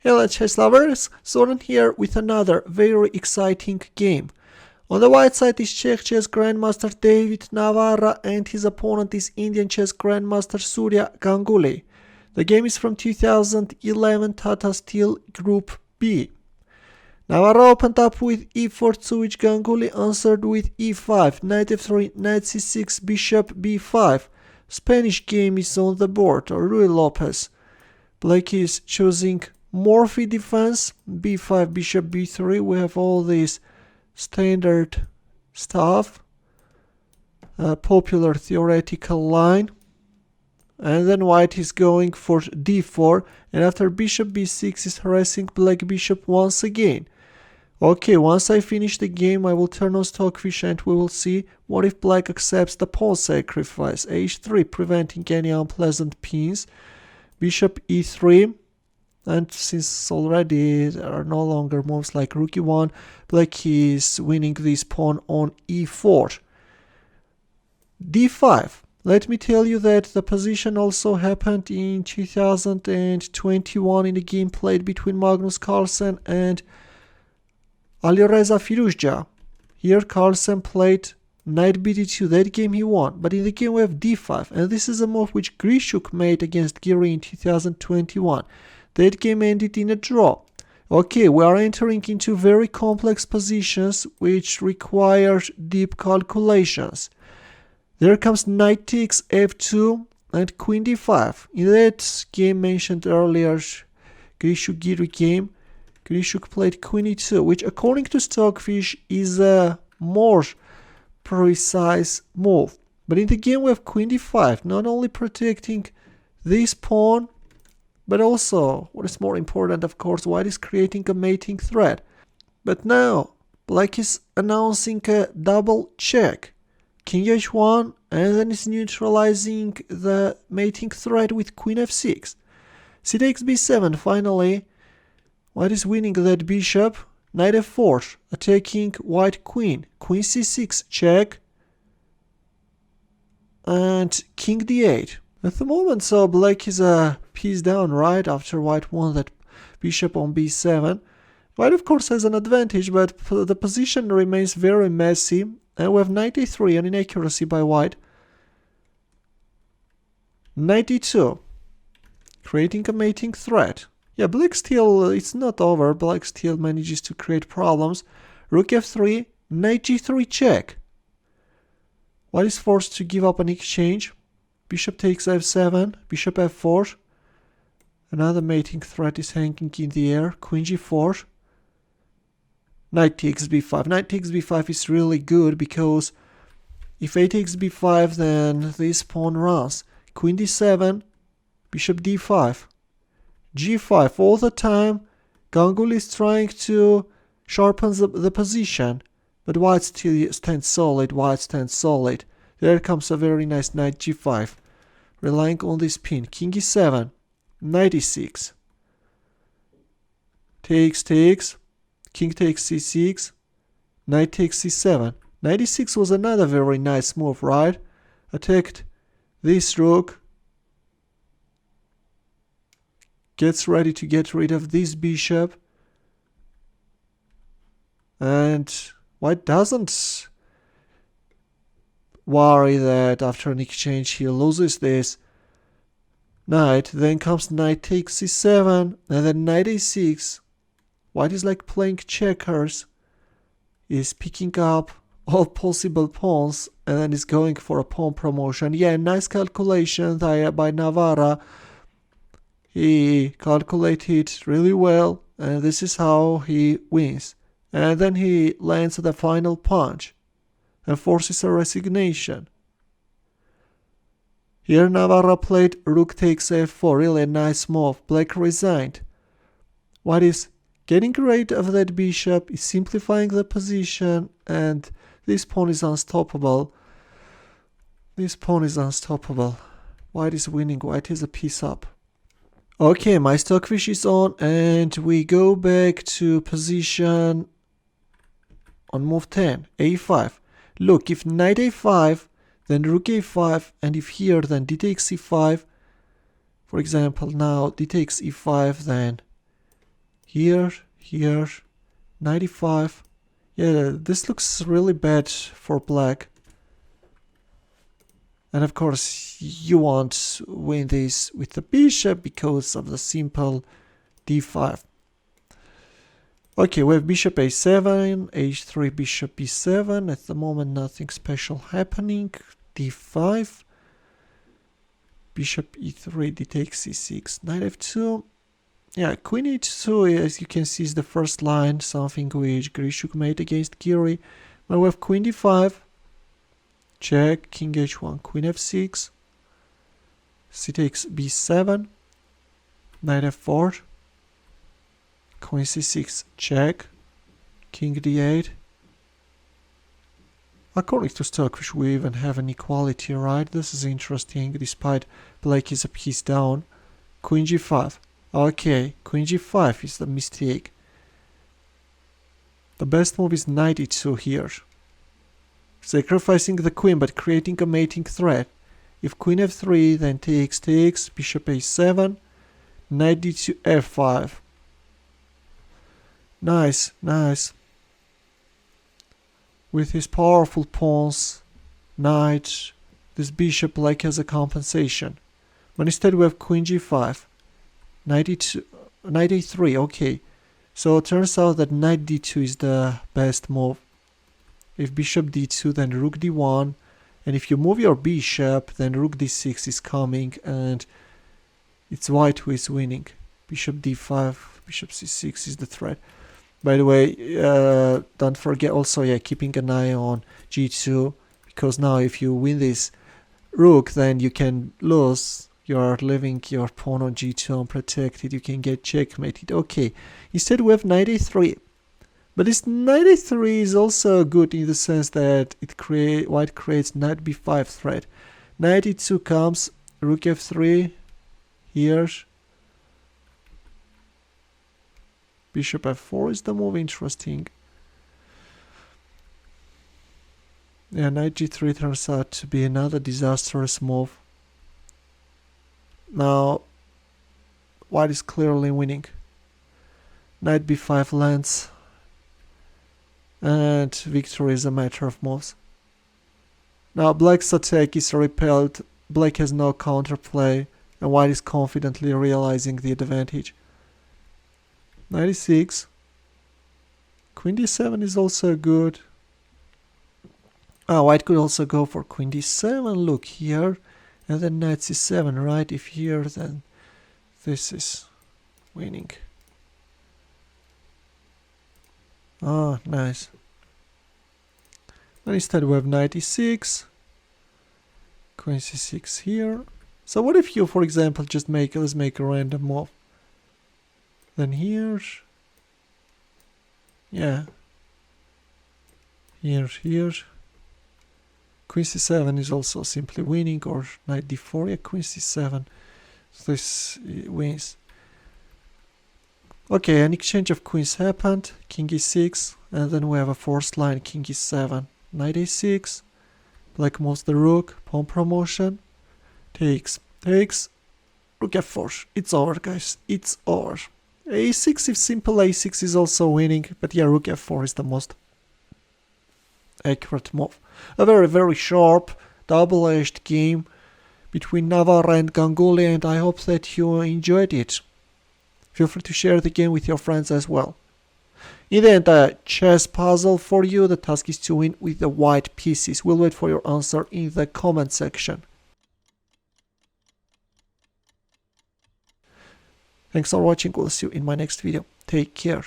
Hello chess lovers, Zoran here with another very exciting game. On the white side is Czech chess grandmaster David Navara and his opponent is Indian chess grandmaster Surya Ganguly. The game is from 2011 Tata Steel Group B. Navara opened up with e4 to which Ganguly answered with e5, knight f3, knight c6, bishop b5. Spanish game is on the board, Rui Lopez. Black is choosing Morphy defense, b5, bishop b3. We have all this standard stuff, popular theoretical line. And then white is going for d4, and after bishop b6 is harassing black bishop once again. Okay, once I finish the game, I will turn on stockfish and we will see what if black accepts the pawn sacrifice. h3, preventing any unpleasant pins. Bishop e3. And since already there are no longer moves like rook e1, black is winning this pawn on e4. d5. Let me tell you that the position also happened in 2021 in a game played between Magnus Carlsen and Alireza Firuzja. Here Carlsen played knight bd2, that game he won, but in the game we have d5, and this is a move which Grishuk made against Giri in 2021. That game ended in a draw. Okay, we are entering into very complex positions which require deep calculations. There comes knight takes f2 and queen d5. In that game mentioned earlier, Grishuk-Giri game, Grishuk played queen e2, which according to Stockfish is a more precise move. But in the game we have queen d5, not only protecting this pawn, but also, what is more important, of course, white is creating a mating threat. But now, black is announcing a double check. King h1, and then is neutralizing the mating threat with queen f6. C takes b7, finally. White is winning that bishop. Knight f4, attacking white queen. Queen c6, check. And king d8. At the moment, so black is a piece down, right, after white won that bishop on b7. White, of course, has an advantage, but the position remains very messy. And we have knight a3, an inaccuracy by white. Knight e2, creating a mating threat. Yeah, black still, it's not over. Black still manages to create problems. Rook f3, knight g3 check. White is forced to give up an exchange. Bishop takes f7, bishop f4. Another mating threat is hanging in the air. Queen g4. Knight takes b5. Knight takes b5 is really good because if a takes b5, then this pawn runs. Queen d7, bishop d5. g5 all the time. Ganguly is trying to sharpen the position, but white still stands solid. White stands solid. There comes a very nice knight g5, relying on this pin. King e7, knight e6. Takes. King takes c6. Knight takes c7. Knight e6 was another very nice move, right? Attacked this rook. Gets ready to get rid of this bishop. And white doesn't worry that after an exchange he loses this knight. Then comes knight takes c7 and then knight a6. White is like playing checkers, is picking up all possible pawns and then is going for a pawn promotion. Yeah, nice calculation there by Navara. He calculated really well and this is how he wins. And then he lands the final punch and forces a resignation. Here Navara played rook takes f4, really a nice move. Black resigned. White is getting rid of that bishop, is simplifying the position, and this pawn is unstoppable. This pawn is unstoppable. White is winning, white is a piece up. Okay, my stockfish is on and we go back to position on move 10, a5. Look, if knight a5, then rook a5, and if here, then d takes e5. For example, now d takes e5, then here, here, 95. Yeah, this looks really bad for black. And of course, you won't win this with the bishop because of the simple d5. Okay, we have bishop a7, h3, bishop b7. At the moment, nothing special happening. d5, bishop e3, d takes c6, knight f2. Yeah, queen h2, as you can see, is the first line, something which Grishuk made against Giri. Now we have queen d5, check, king h1, queen f6, c takes b7, knight f4, queen c6, check, king d8. According to Stockfish, we even have an equality, right? This is interesting, despite black is a piece down. Queen g5. Okay, queen g5 is the mistake. The best move is knight e2 here. Sacrificing the queen but creating a mating threat. If queen f3, then takes, bishop a7, knight d2 f5. Nice, nice. With his powerful pawns, knight, this bishop like as a compensation. But instead we have queen g5, knight e2, knight a3, okay. So it turns out that knight d2 is the best move. If bishop d2, then rook d1, and if you move your bishop, then rook d6 is coming, and it's white who is winning. Bishop d5, bishop c6 is the threat. By the way, don't forget also, yeah, keeping an eye on g2, because now if you win this rook, then you can lose. You are leaving your pawn on g2 unprotected. You can get checkmated. Okay, instead we have knight a3. But this knight a3 is also good in the sense that white creates knight b5 threat. Knight e2 comes, rook f3, here. Bishop f4 is the move, interesting. Yeah, knight g3 turns out to be another disastrous move. Now, white is clearly winning. Knight b5 lands, and victory is a matter of moves. Now, black's attack is repelled, black has no counterplay, and white is confidently realizing the advantage. Knight e6, queen d7 is also good. White could also go for queen d7, look here, and then knight c7, right? If here, then this is winning. Oh, nice. And instead we have knight e6, queen c6 here. So what if you, for example, just let's make a random move. Then here, yeah, here, queen c7 is also simply winning, or knight d4, yeah, queen c7, this wins. Okay, an exchange of queens happened, king e6, and then we have a forced line, king e7, knight a6, black moves the rook, pawn promotion, takes, rook f4, it's over guys, it's over. a6, if simple a6 is also winning, but yeah, rook f4 is the most accurate move. A very, very sharp, double-edged game between Navara and Ganguly, and I hope that you enjoyed it. Feel free to share the game with your friends as well. In the end, a chess puzzle for you. The task is to win with the white pieces. We'll wait for your answer in the comment section. Thanks for watching. We'll see you in my next video. Take care.